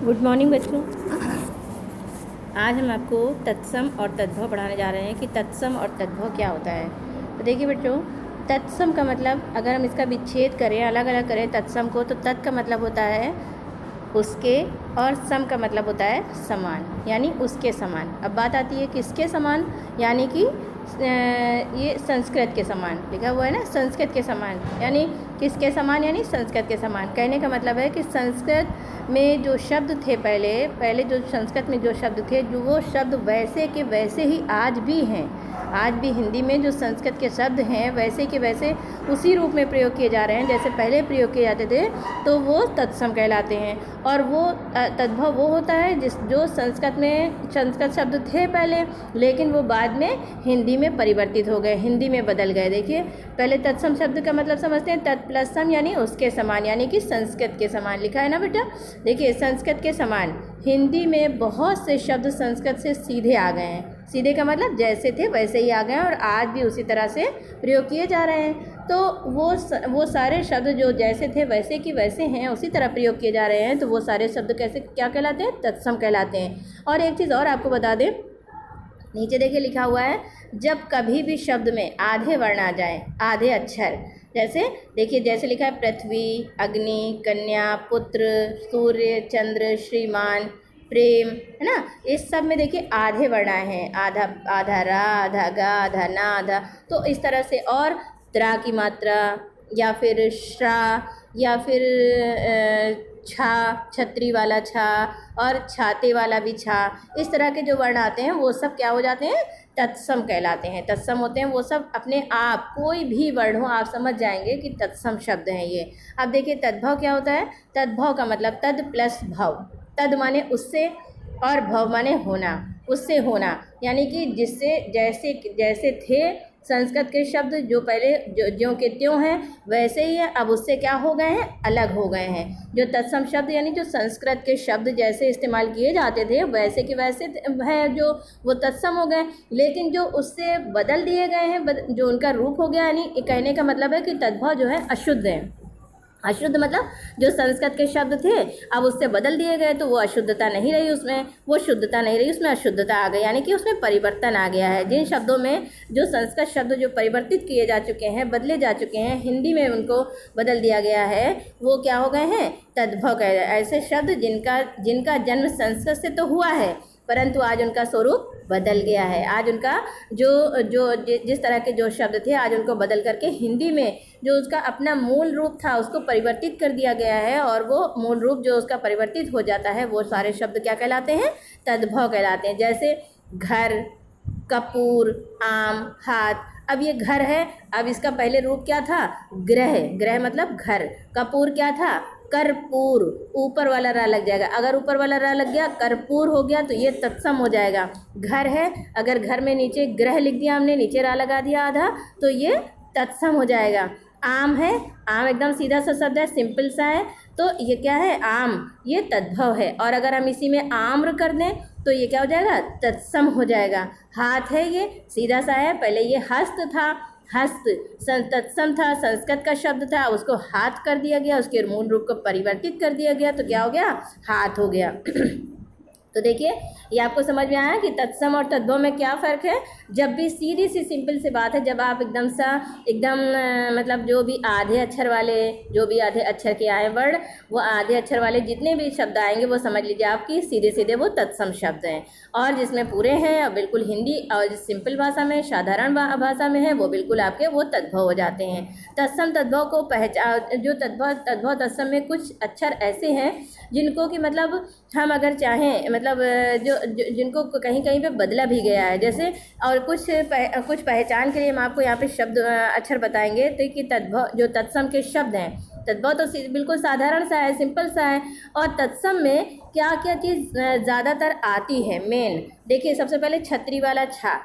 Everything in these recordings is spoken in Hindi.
गुड मॉर्निंग बच्चों। आज हम आपको तत्सम और तद्भव पढ़ाने जा रहे हैं कि तत्सम और तद्भव क्या होता है। तो देखिए बच्चों, तत्सम का मतलब अगर हम इसका विच्छेद करें, अलग अलग करें तत्सम को, तो तत् का मतलब होता है उसके और सम का मतलब होता है समान, यानी उसके समान। अब बात आती है किसके समान, यानी कि ये संस्कृत के समान लिखा हुआ है ना, संस्कृत के समान यानी किसके समान, यानी संस्कृत के समान। कहने का मतलब है कि संस्कृत में जो शब्द थे पहले जो संस्कृत में जो शब्द थे, जो वो शब्द वैसे के वैसे ही आज भी हैं। आज भी हिंदी में जो संस्कृत के शब्द हैं वैसे के वैसे उसी रूप में प्रयोग किए जा रहे हैं जैसे पहले प्रयोग किए जाते थे, तो वो तत्सम कहलाते हैं। और वो तद्भव वो होता है जो संस्कृत शब्द थे पहले, लेकिन वो बाद में हिंदी में परिवर्तित हो गए, हिंदी में बदल गए। देखिए, पहले तत्सम शब्द का मतलब समझते हैं, तत् प्लस सम यानी उसके समान, यानी कि संस्कृत के समान लिखा है ना बेटा। देखिए, संस्कृत के समान हिंदी में बहुत से शब्द संस्कृत से सीधे आ गए हैं। सीधे का मतलब जैसे थे वैसे ही आ गए हैं और आज भी उसी तरह से प्रयोग किए जा रहे हैं। तो वो सारे शब्द जो जैसे थे वैसे की वैसे हैं, उसी तरह प्रयोग किए जा रहे हैं, तो वो सारे शब्द कैसे क्या कहलाते हैं, तत्सम कहलाते हैं। और एक चीज़ और आपको बता दें, नीचे देखिए लिखा हुआ है, जब कभी भी शब्द में आधे वर्ण आ जाए, आधे अक्षर, जैसे देखिए जैसे लिखा है पृथ्वी, अग्नि, कन्या, पुत्र, सूर्य, चंद्र, श्रीमान, प्रेम, है ना, इस सब में देखिए आधे वर्ण आए हैं, आधा आधा रा, आधा गा, आधा ना, आधा। तो इस तरह से, और त्रा की मात्रा, या फिर श्रा, या फिर छा, छतरी वाला छा, और छाते वाला भी छा, इस तरह के जो वर्ण आते हैं वो सब क्या हो जाते हैं, तत्सम कहलाते हैं। तत्सम होते हैं वो सब, अपने आप कोई भी वर्ण हो आप समझ जाएंगे कि तत्सम शब्द हैं ये। अब देखिए तद्भव क्या होता है। तद्भव का मतलब तद प्लस भव। तद माने उससे और भव माने होना, उससे होना, यानी कि जिससे जैसे जैसे थे संस्कृत के शब्द जो पहले ज्यों के त्यों हैं वैसे ही है, अब उससे क्या हो गए हैं, अलग हो गए हैं। जो तत्सम शब्द यानी जो संस्कृत के शब्द जैसे इस्तेमाल किए जाते थे वैसे के वैसे हैं, जो वो तत्सम हो गए, लेकिन जो उससे बदल दिए गए हैं, जो उनका रूप हो गया, यानी कहने का मतलब है कि तद्भव जो है अशुद्ध है। अशुद्ध मतलब जो संस्कृत के शब्द थे अब उससे बदल दिए गए, तो वो अशुद्धता नहीं रही उसमें, वो शुद्धता नहीं रही, उसमें अशुद्धता आ गई, यानी कि उसमें परिवर्तन आ गया है। जिन शब्दों में जो संस्कृत शब्द जो परिवर्तित किए जा चुके हैं, बदले जा चुके हैं, हिंदी में उनको बदल दिया गया है, वो क्या हो गए हैं, तद्भव कह रहे हैं। ऐसे शब्द जिनका जन्म संस्कृत से तो हुआ है, परंतु आज उनका स्वरूप बदल गया है। आज उनका जिस तरह के जो शब्द थे आज उनको बदल करके हिंदी में जो उसका अपना मूल रूप था उसको परिवर्तित कर दिया गया है, और वो मूल रूप जो उसका परिवर्तित हो जाता है वो सारे शब्द क्या कहलाते हैं, तद्भव कहलाते हैं। जैसे घर, कपूर, आम, हाथ। अब ये घर है, अब इसका पहले रूप क्या था, ग्रह। ग्रह मतलब घर। कपूर क्या था, कर्पूर, ऊपर वाला रा लग जाएगा, अगर ऊपर वाला रा लग गया कर्पूर हो गया तो ये तत्सम हो जाएगा। घर है, अगर घर में नीचे ग्रह लिख दिया हमने, नीचे रा लगा दिया आधा, तो ये तत्सम हो जाएगा। आम है, आम एकदम सीधा सा शब्द है, सिंपल सा है, तो ये क्या है, आम, ये तद्भव है। और अगर हम इसी में आम्र कर दें तो ये क्या हो जाएगा, तत्सम हो जाएगा। हाथ है, ये सीधा सा है, पहले ये हस्त था, हस्त तत्सम था, संस्कृत का शब्द था, उसको हाथ कर दिया गया, उसके मूल रूप को परिवर्तित कर दिया गया, तो क्या हो गया, हाथ हो गया। तो देखिए ये आपको समझ में आया कि तत्सम और तद्भव में क्या फ़र्क है। जब भी सीधी सी सिंपल सी बात है, जब आप एकदम मतलब जो भी आधे अक्षर वाले, जो भी आधे अक्षर के आए वर्ण, वो आधे अक्षर वाले जितने भी शब्द आएंगे वो समझ लीजिए आपकी सीधे सीधे वो तत्सम शब्द हैं। और जिसमें पूरे हैं और बिल्कुल हिंदी और सिंपल भाषा में, साधारण भाषा में है, वो बिल्कुल आपके वो तद्भव हो जाते हैं। तत्सम तद्भव को जो तद्भव तत्सम में कुछ अक्षर ऐसे हैं जिनको कि मतलब हम अगर चाहें, मतलब जिनको कहीं कहीं पे बदला भी गया है, जैसे, और कुछ पहचान के लिए हम आपको यहाँ पे शब्द अक्षर बताएंगे। तो कि तद्भव जो तत्सम के शब्द हैं, तद्भव तो बिल्कुल साधारण सा है, सिंपल सा है, और तत्सम में क्या क्या चीज़ ज़्यादातर आती है मेन। देखिए सबसे पहले छतरी वाला छा,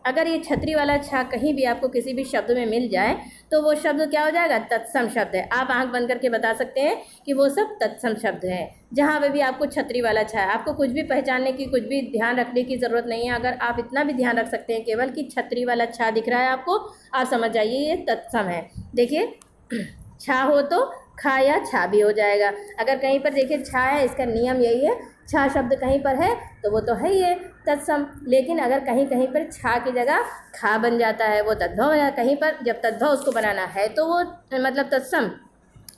अगर ये छतरी वाला छा कहीं भी आपको किसी भी शब्द में मिल जाए तो वो शब्द क्या हो जाएगा, तत्सम शब्द है। आप आंख बंद करके बता सकते हैं कि वो सब तत्सम शब्द है। जहाँ पे भी आपको छतरी वाला छा है, आपको कुछ भी पहचानने की, कुछ भी ध्यान रखने की ज़रूरत नहीं है। अगर आप इतना भी ध्यान रख सकते हैं केवल कि छतरी वाला छा दिख रहा है आपको, आप समझ जाइए ये तत्सम है। देखिए छा हो तो खा या छा भी हो जाएगा। अगर कहीं पर देखिए छा है, इसका नियम यही है, छा शब्द कहीं पर है तो वो तो है ही है तत्सम, लेकिन अगर कहीं कहीं पर छा की जगह खा बन जाता है वो तद्भव हो जाता है। कहीं पर जब तद्भव उसको बनाना है तो वो मतलब तत्सम,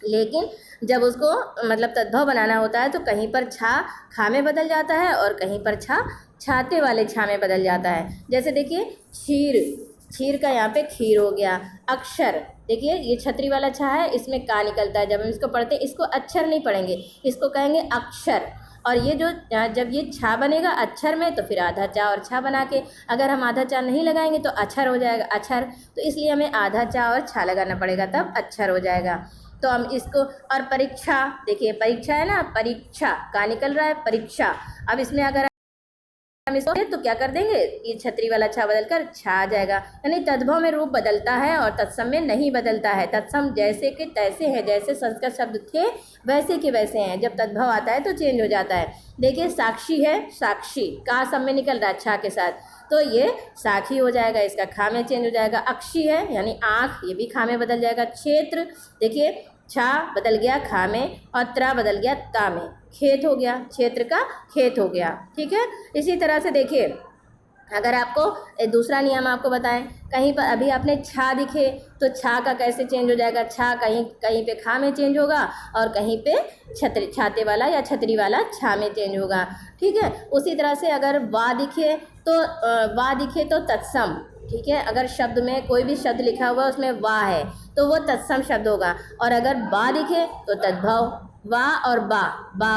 लेकिन जब उसको मतलब तद्भव बनाना होता है तो कहीं पर छा खा में बदल जाता है और कहीं पर छा छाते वाले छा में बदल जाता है। जैसे देखिए क्षीर, क्षीर का यहाँ पे खीर हो गया। अक्षर, देखिए ये छतरी वाला छा है, इसमें का निकलता है, जब हम इसको पढ़ते हैं इसको अक्षर नहीं पढ़ेंगे, इसको कहेंगे अक्षर। और ये जो जब ये छा बनेगा अक्षर में तो फिर आधा चा और छा बना के, अगर हम आधा चा नहीं लगाएंगे तो अक्षर हो जाएगा अक्षर, तो इसलिए हमें आधा चा और छा लगाना पड़ेगा तब अक्षर हो जाएगा। तो हम इसको, और परीक्षा, देखिए परीक्षा है ना, परीक्षा का निकल रहा है परीक्षा। अब इसमें अगर हम इसको तो क्या कर देंगे, ये छतरी वाला छा बदलकर छा आ जाएगा, यानी तद्भव में रूप बदलता है और तत्सम में नहीं बदलता है। तत्सम जैसे के तैसे हैं, जैसे संस्कृत शब्द थे वैसे के वैसे हैं, जब तद्भव आता है तो चेंज हो जाता है। देखिए साक्षी है, साक्षी का सब में निकल रहा है छा के साथ, तो ये साखी हो जाएगा, इसका खा में चेंज हो जाएगा। अक्षी है यानी आँख, ये भी खा में बदल जाएगा। क्षेत्र, देखिए छा बदल गया खा में और त्रा बदल गया ता में, खेत हो गया, क्षेत्र का खेत हो गया। ठीक है, इसी तरह से देखिए अगर आपको दूसरा नियम आपको बताएं, कहीं पर अभी आपने छा दिखे तो छा का कैसे चेंज हो जाएगा, छा कहीं कहीं पे खा में चेंज होगा और कहीं पे छतरी छाते वाला या छतरी वाला छा में चेंज होगा। ठीक है, उसी तरह से अगर वा दिखे तो तत्सम, ठीक है, अगर शब्द में कोई भी शब्द लिखा हुआ उसमें वा है तो वो तत्सम शब्द होगा, और अगर बा दिखे तो तद्भव। वा और बा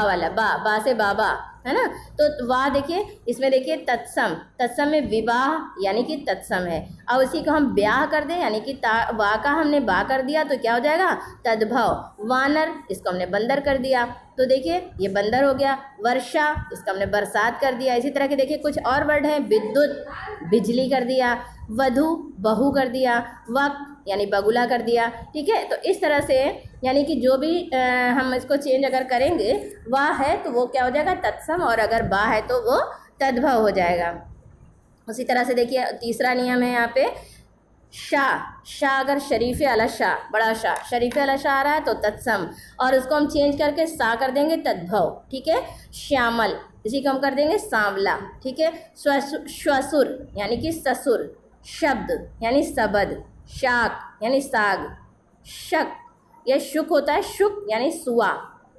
वाला बा से बाबा है ना, तो वा देखिए इसमें देखिए तत्सम, तत्सम में विवाह यानी कि तत्सम है। अब इसी को हम ब्याह कर दें यानी कि वा का हमने बा कर दिया तो क्या हो जाएगा तद्भव। वानर, इसको हमने बंदर कर दिया तो देखिए ये बंदर हो गया। वर्षा, इसका हमने बरसात कर दिया। इसी तरह के देखिए कुछ और वर्ड हैं, विद्युत बिजली कर दिया, वधु बहू कर दिया, वक्त यानी बगुला कर दिया। ठीक है, तो इस तरह से यानी कि जो भी हम इसको चेंज अगर करेंगे, वाह है तो वो क्या हो जाएगा तत्सम, और अगर बा है तो वो तद्भव हो जाएगा। उसी तरह से देखिए तीसरा नियम है यहाँ पे शाह अगर शरीफे वाला शाह, बड़ा शाह, शरीफे वाला शाह आ रहा है तो तत्सम, और उसको हम चेंज करके सा कर देंगे तद्भव। ठीक है, श्यामल, इसी को हम कर देंगे सांवला। ठीक है, श्वसुर यानी कि ससुर, शब्द यानी सबद, शाक यानी साग, शक यह शुक होता है, शुक यानी सुआ,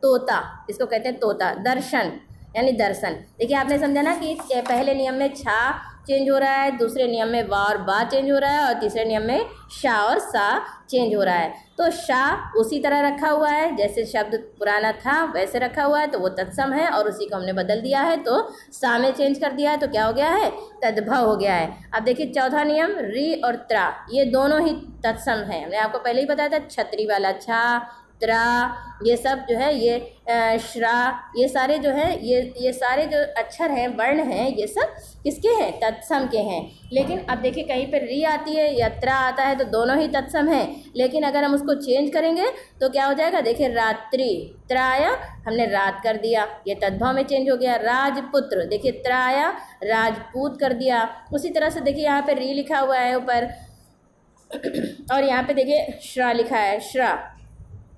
तोता इसको कहते हैं तोता, दर्शन यानी दर्शन। देखिए आपने समझा ना कि पहले नियम में छा चेंज हो रहा है, दूसरे नियम में वा और बा चेंज हो रहा है, और तीसरे नियम में शा और सा चेंज हो रहा है। तो शा उसी तरह रखा हुआ है जैसे शब्द पुराना था वैसे रखा हुआ है तो वो तत्सम है, और उसी को हमने बदल दिया है तो सा में चेंज कर दिया है तो क्या हो गया है तद्भव हो गया है। अब देखिए चौथा नियम री और त्रा, ये दोनों ही तत्सम है। हमने आपको पहले ही बताया था, छतरी वाला छा, त्रा, ये सब जो है ये श्रा, ये सारे जो है ये सारे जो अक्षर हैं वर्ण हैं ये सब किसके हैं तत्सम के हैं। लेकिन अब देखिए कहीं पर री आती है या त्रा आता है तो दोनों ही तत्सम हैं, लेकिन अगर हम उसको चेंज करेंगे तो क्या हो जाएगा, देखिए रात्रि, त्रा आया हमने रात कर दिया, ये तद्भव में चेंज हो गया। राजपुत्र, देखिए त्रा आया राजपूत कर दिया। उसी तरह से देखिए यहाँ पे री लिखा हुआ है ऊपर और यहाँ पे देखिए श्रा लिखा है, श्रा,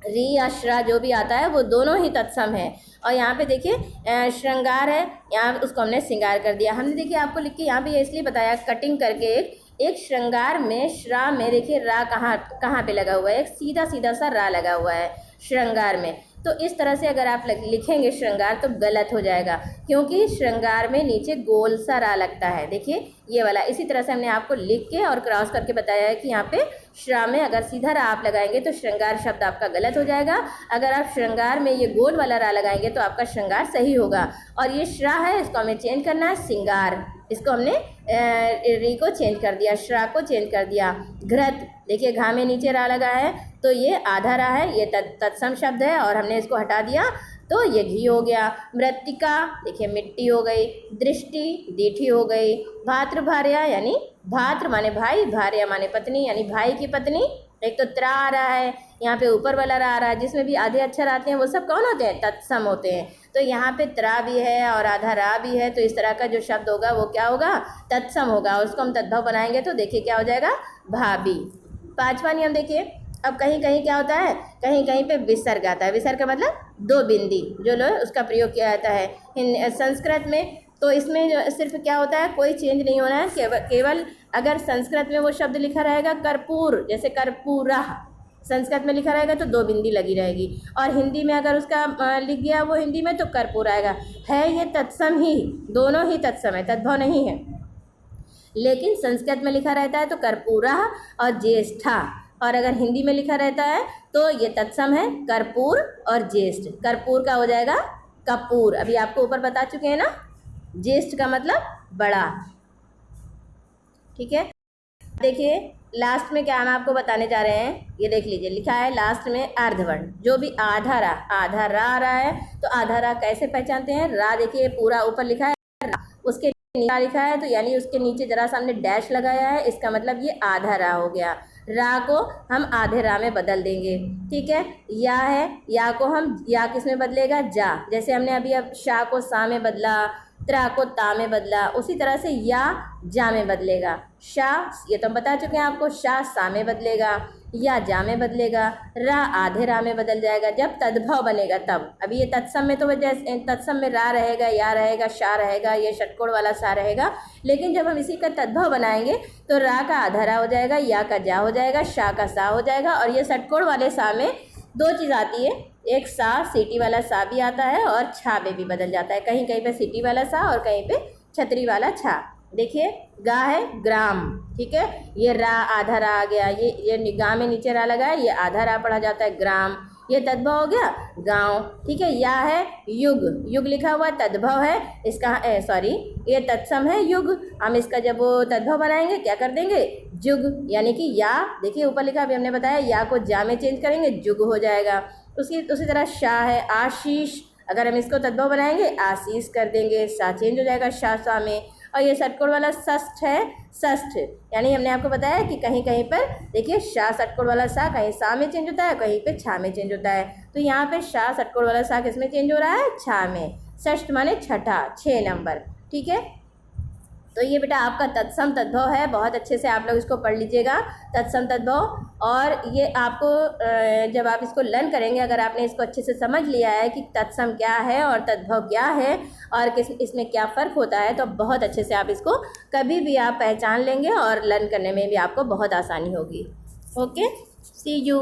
री या श्रा जो भी आता है वो दोनों ही तत्सम है। और यहाँ पे देखिए श्रृंगार है, यहाँ उसको हमने श्रृंगार कर दिया। हमने देखिए आपको लिख के यहाँ पे इसलिए बताया कटिंग करके, एक श्रृंगार में श्रा में देखिए रा कहाँ पे लगा हुआ है, एक सीधा सीधा सा रा लगा हुआ है श्रृंगार में। तो इस तरह से अगर आप लिखेंगे श्रृंगार तो गलत हो जाएगा, क्योंकि श्रृंगार में नीचे गोल सा रा लगता है, देखिए ये वाला। इसी तरह से हमने आपको लिख के और क्रॉस करके बताया है कि यहाँ पे श्रा में अगर सीधा रा आप लगाएंगे तो श्रृंगार शब्द आपका गलत हो जाएगा, अगर आप श्रृंगार में ये गोल वाला रा लगाएंगे तो आपका श्रृंगार सही होगा। और ये श्रा है इसको हमें चेंज करना है सिंगार, इसको हमने री को चेंज कर दिया, श्रा को चेंज कर दिया। घृत, देखिए घा में नीचे रा लगा है तो ये आधा रा है, ये तत्सम शब्द है और हमने इसको हटा दिया तो ये घी हो गया। मृत्तिका, देखिए मिट्टी हो गई। दृष्टि, दीठी हो गई। भातृभार्या यानी भातृ माने भाई, भार्या माने पत्नी यानी भाई की पत्नी। एक तो त्रा आ रहा है, यहाँ पे ऊपर वाला रा आ रहा है, जिसमें भी आधे अक्षर आते हैं वो सब कौन होते हैं तत्सम होते हैं। तो यहाँ पे त्रा भी है और आधा रा भी है, तो इस तरह का जो शब्द होगा वो क्या होगा तत्सम होगा, उसको हम तद्भव बनाएंगे तो देखिए क्या हो जाएगा भाभी। पांचवा नियम देखिए, अब कहीं कहीं क्या होता है, कहीं कहीं पे विसर्ग आता है। विसर्ग का मतलब दो बिंदी जो लो उसका प्रयोग किया जाता है संस्कृत में। तो इसमें जो सिर्फ क्या होता है, कोई चेंज नहीं होना है, केवल अगर संस्कृत में वो शब्द लिखा रहेगा कर्पूर, जैसे कर्पूरा संस्कृत में लिखा रहेगा तो दो बिंदी लगी रहेगी, और हिंदी में अगर उसका लिख गया वो हिंदी में तो कर्पूर आएगा। है ये तत्सम ही, दोनों ही तत्सम है, तद्भव नहीं है। लेकिन संस्कृत में लिखा रहता है तो कर्पूरा और ज्येष्ठा, और अगर हिंदी में लिखा रहता है तो ये तत्सम है कर्पूर और ज्येष्ठ। कर्पूर का हो जाएगा कपूर, अभी आपको ऊपर बता चुके हैं ना। ज्येष्ठ का मतलब बड़ा। ठीक है, देखिए लास्ट में क्या हम आपको बताने जा रहे हैं, ये देख लीजिए लिखा है लास्ट में अर्धवर्ण, जो भी आधा रा आ रहा है तो आधा रा कैसे पहचानते हैं। रा देखिए पूरा ऊपर लिखा है रा, उसके नीचे लिखा है तो यानी उसके नीचे जरा सा हमने डैश लगाया है, इसका मतलब ये आधा रा हो गया। रा को हम आधे रा में बदल देंगे। ठीक है, या है, या को हम या किस में बदलेगा, जा, जैसे हमने अभी अब शा को सा में बदला, त्रा को ता में बदला, उसी तरह से या जा में बदलेगा। शा ये तो हम बता चुके हैं आपको, शा सा में बदलेगा, या जा में बदलेगा, रा आधे रा में बदल जाएगा जब तद्भव बनेगा तब। अभी ये तत्सम में तो जैसे तत्सम में रा रहेगा, या रहेगा, शा रहेगा, ये षटकोण वाला सा रहेगा, लेकिन जब हम इसी का तद्भव बनाएंगे तो रा का आधा रा हो जाएगा, या का जा हो जाएगा, शा का सा हो जाएगा, और ये षटकोण वाले सा में दो चीज़ आती है, एक सा सीटी वाला सा भी आता है और छा में भी बदल जाता है, कहीं कहीं पे सीटी वाला सा और कहीं पे छतरी वाला छा। देखिए गा है ग्राम, ठीक है, ये रा आधा रा आ गया, ये गा में नीचे रा लगा है, ये आधा रा पढ़ा जाता है ग्राम, ये तद्भव हो गया गांव। ठीक है, या है युग, युग लिखा हुआ तद्भव है इसका, सॉरी ये तत्सम है युग, हम इसका जब वो तद्भव बनाएंगे क्या कर देंगे, जुग, यानी कि या देखिए ऊपर लिखा अभी हमने बताया, या को जा में चेंज करेंगे जुग हो जाएगा। उसी तरह शाह है आशीष, अगर हम इसको तद्भव बनाएंगे आशीष कर देंगे, सा चेंज हो जाएगा शाह सा में। और ये षटकोण वाला षष्ठ है, षष्ठ यानी हमने आपको बताया कि कहीं कहीं पर देखिए शाह षटकोण वाला सा कहीं सा में चेंज होता है, कहीं पे छा में चेंज होता है, तो यहाँ पे शाह षटकोण वाला सा किस में चेंज हो रहा है, छा में। षष्ठ माने छठा, 6 नंबर। ठीक है, तो ये बेटा आपका तत्सम तद्भव है, बहुत अच्छे से आप लोग इसको पढ़ लीजिएगा तत्सम तद्भव। और ये आपको जब आप इसको लर्न करेंगे, अगर आपने इसको अच्छे से समझ लिया है कि तत्सम क्या है और तद्भव क्या है और इसमें क्या फ़र्क होता है, तो बहुत अच्छे से आप इसको कभी भी आप पहचान लेंगे और लर्न करने में भी आपको बहुत आसानी होगी। Okay, see you.